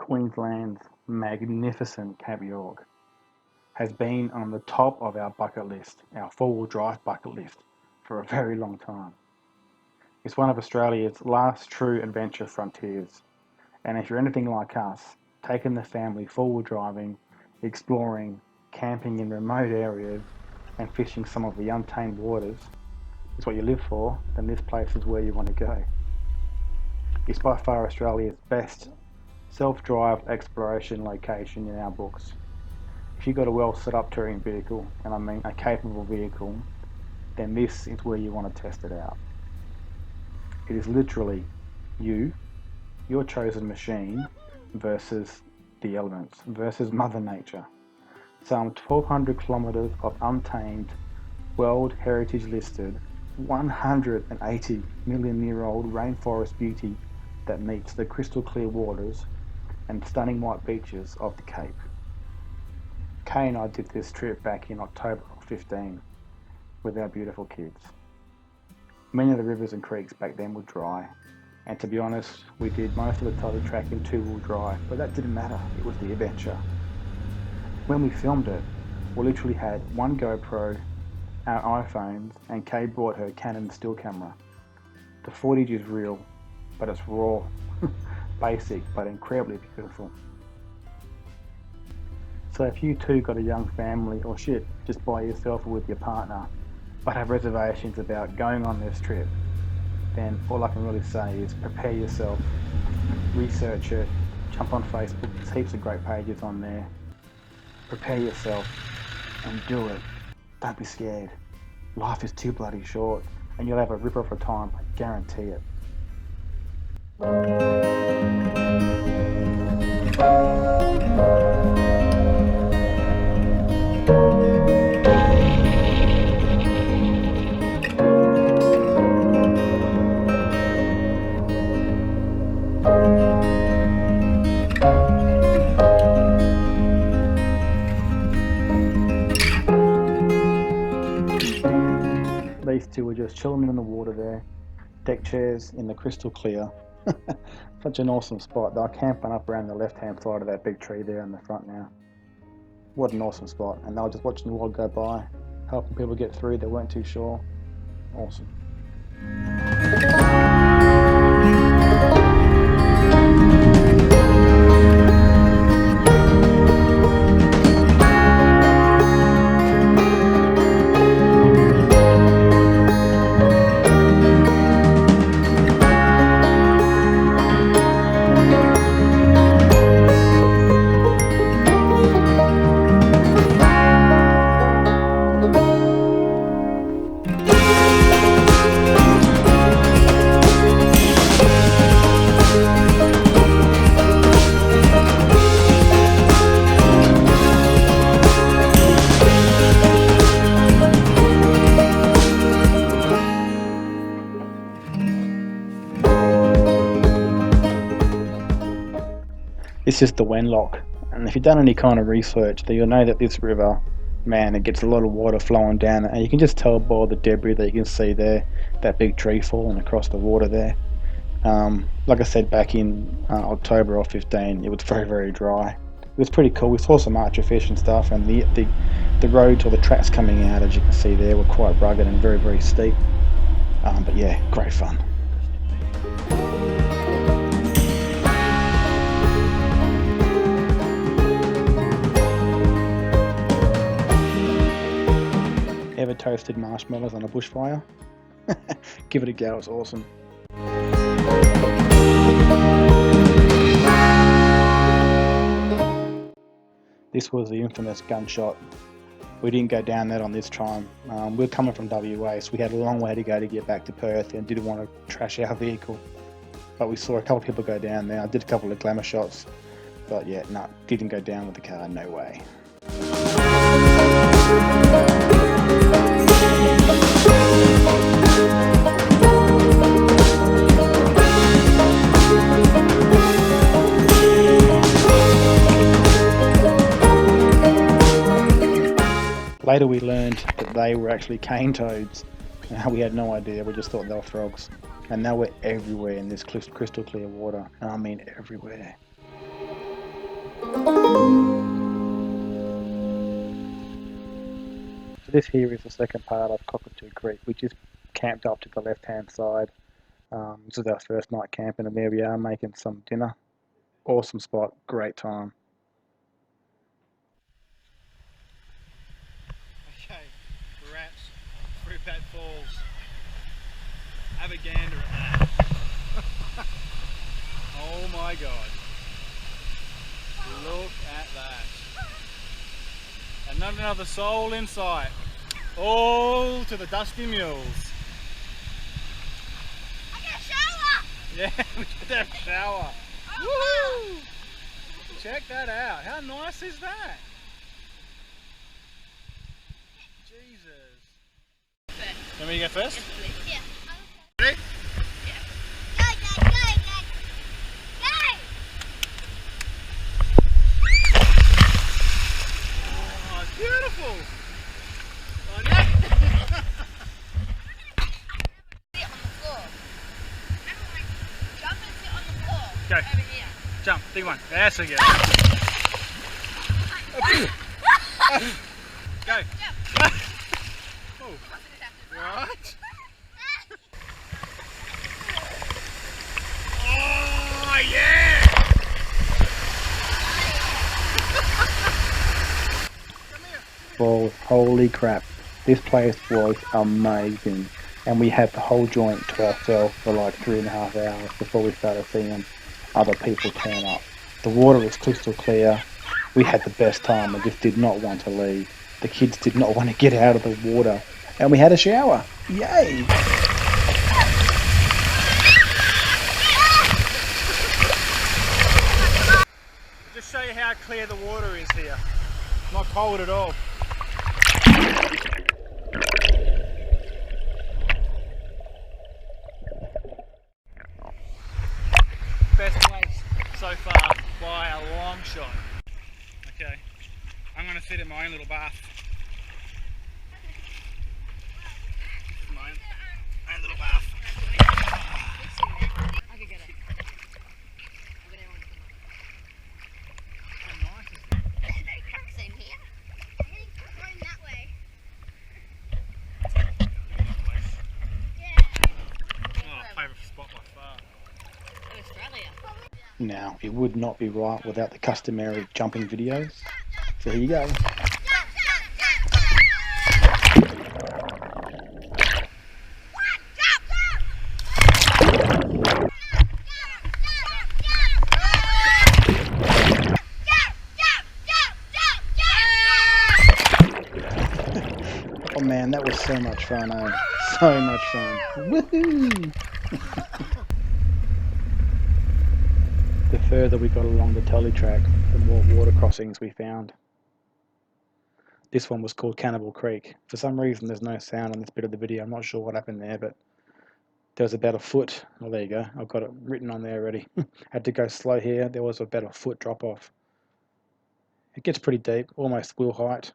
Queensland's magnificent Cape York has been on the top of our bucket list, our four-wheel drive bucket list, for a very long time. It's one of Australia's last true adventure frontiers, and if you're anything like us, taking the family four-wheel driving, exploring, camping in remote areas, and fishing some of the untamed waters is what you live for, then this place is where you want to go. It's by far Australia's best self-drive exploration location in our books. If you've got a well set up touring vehicle, and I mean a capable vehicle, then this is where you want to test it out. It is literally you, your chosen machine, versus the elements, versus Mother Nature. Some 1,200 kilometres of untamed, World Heritage listed, 180 million year old rainforest beauty that meets the crystal clear waters and stunning white beaches of the Cape. Kay and I did this trip back in October of 15 with our beautiful kids. Many of the rivers and creeks back then were dry, and to be honest, we did most of the title track in two-wheel drive, but that didn't matter, it was the adventure. When we filmed it, we literally had one GoPro, our iPhones, and Kay brought her Canon still camera. The footage is real, but it's raw, basic, but incredibly beautiful. So if you too got a young family, or shit, just by yourself or with your partner, but have reservations about going on this trip, then all I can really say is prepare yourself, research it, jump on Facebook, there's heaps of great pages on there. Prepare yourself and do it. Don't be scared. Life is too bloody short, and you'll have a ripper of a time, I guarantee it. These two were just chilling in the water there, deck chairs in the crystal clear. Such an awesome spot. They're camping up around the left-hand side of that big tree there in the front now. What an awesome spot. And they were just watching the world go by, helping people get through that weren't too sure. Awesome. This is the Wenlock, and if you've done any kind of research, then you'll know that this river, man, it gets a lot of water flowing down, and you can just tell by the debris that you can see there, that big tree falling across the water there. Like I said back in October of 15, it was very, very dry. It was pretty cool. We saw some archer fish and stuff, and the roads or the tracks coming out, as you can see there, were quite rugged and very, very steep. But yeah, great fun. Ever toasted marshmallows on a bushfire? Give it a go, it's awesome. This was the infamous gunshot. We didn't go down that on this time. We were coming from WA, so we had a long way to go to get back to Perth and didn't want to trash our vehicle. But we saw a couple of people go down there. I did a couple of glamour shots, but yeah, no, didn't go down with the car, no way. Later we learned that they were actually cane toads. We had no idea, we just thought they were frogs. And they were everywhere in this crystal clear water, and I mean everywhere. So this here is the second part of Cockatoo Creek. We just camped up to the left hand side. This is our first night camping, and there we are making some dinner. Awesome spot, great time. Okay, we're at Fruitbat Falls. Have a gander at that. Oh my god. Look at that. And not another soul in sight. All to the Dusty Mules. I got a shower! Yeah, we get to have a shower. Oh, Woo! Check that out. How nice is that? Jesus. Want me to go first? yeah. Ready? Go, go, go, go! Go! Oh, it's beautiful. I know. Sit on the floor. Jump and sit on the floor. Go. Over here. Jump, big one. That's a good. Go. Oh, right. Oh yeah! Balls, holy crap. This place was amazing. And we had the whole joint to ourselves for like 3.5 hours before we started seeing other people turn up. The water was crystal clear. We had the best time and just did not want to leave. The kids did not want to get out of the water. And we had a shower. Yay! Just show you how clear the water is here. Not cold at all. Best place so far by a long shot. Okay, I'm going to sit in my own little bath. This is my own little bath. I could get it. How nice is it? There's no cracks in here. I'm going that way. Yeah. Oh, favourite spot by far. Australia. Now, it would not be right without the customary jumping videos. So here you go. Oh man, that was so much fun, eh? So much fun. Woohoo! The further we got along the telly track, the more water crossings we found. This one was called Cannibal Creek. For some reason there's no sound on this bit of the video. I'm not sure what happened there, but there was about a foot. Oh, there you go. I've got it written on there already. Had to go slow here. There was about a foot drop off. It gets pretty deep, almost wheel height.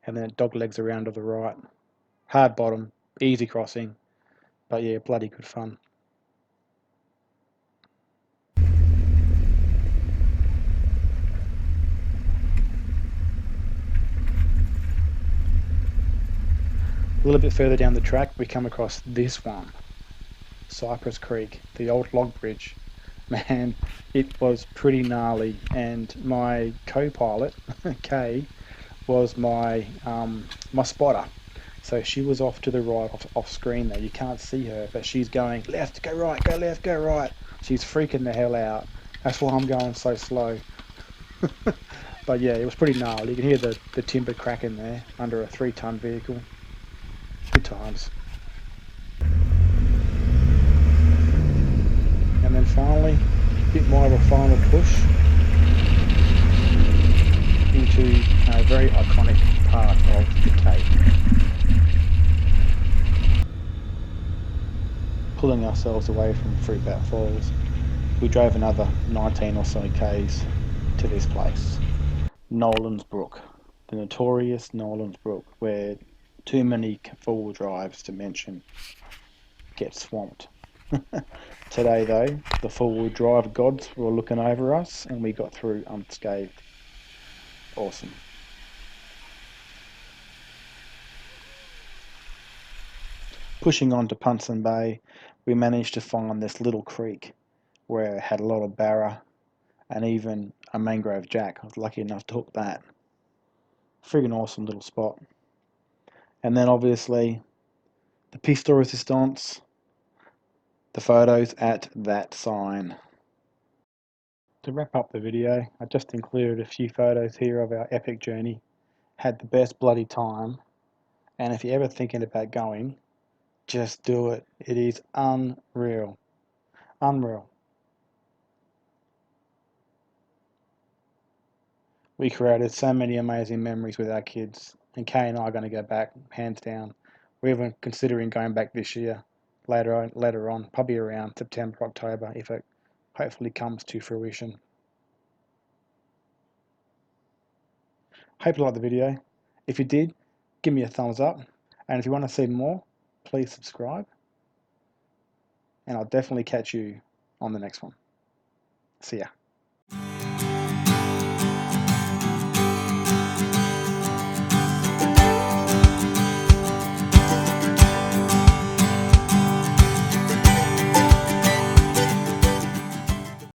And then it dog legs around to the right. Hard bottom, easy crossing. But yeah, bloody good fun. A little bit further down the track, we come across this one, Cypress Creek, the old log bridge. Man, it was pretty gnarly, and my co-pilot, Kay, was my my spotter. So she was off to the right, off screen there. You can't see her, but she's going left, go right, go left, go right. She's freaking the hell out. That's why I'm going so slow. But yeah, it was pretty gnarly. You can hear the timber cracking there under a 3-ton vehicle. Good times. And then finally, a bit more of a final push into a very iconic part of the Cape. Pulling ourselves away from Fruitbat Falls, we drove another 19 or so k's to this place, Nolan's Brook, the notorious Nolan's Brook, where too many four-wheel drives to mention get swamped. Today though, the four-wheel drive gods were looking over us and we got through unscathed. Awesome. Pushing on to Punson Bay, we managed to find this little creek where it had a lot of barra and even a mangrove jack. I was lucky enough to hook that. Friggin' awesome little spot. And then obviously the piece de resistance, the photos at that sign. To wrap up the video, I just included a few photos here of our epic journey. Had the best bloody time, and if you're ever thinking about going, just do it. It is unreal. Unreal. We created so many amazing memories with our kids, and Kay and I are going to go back, hands down. We're even considering going back this year, later on, probably around September, October, if it hopefully comes to fruition. Hope you liked the video. If you did, give me a thumbs up, and if you want to see more, please subscribe, and I'll definitely catch you on the next one. See ya.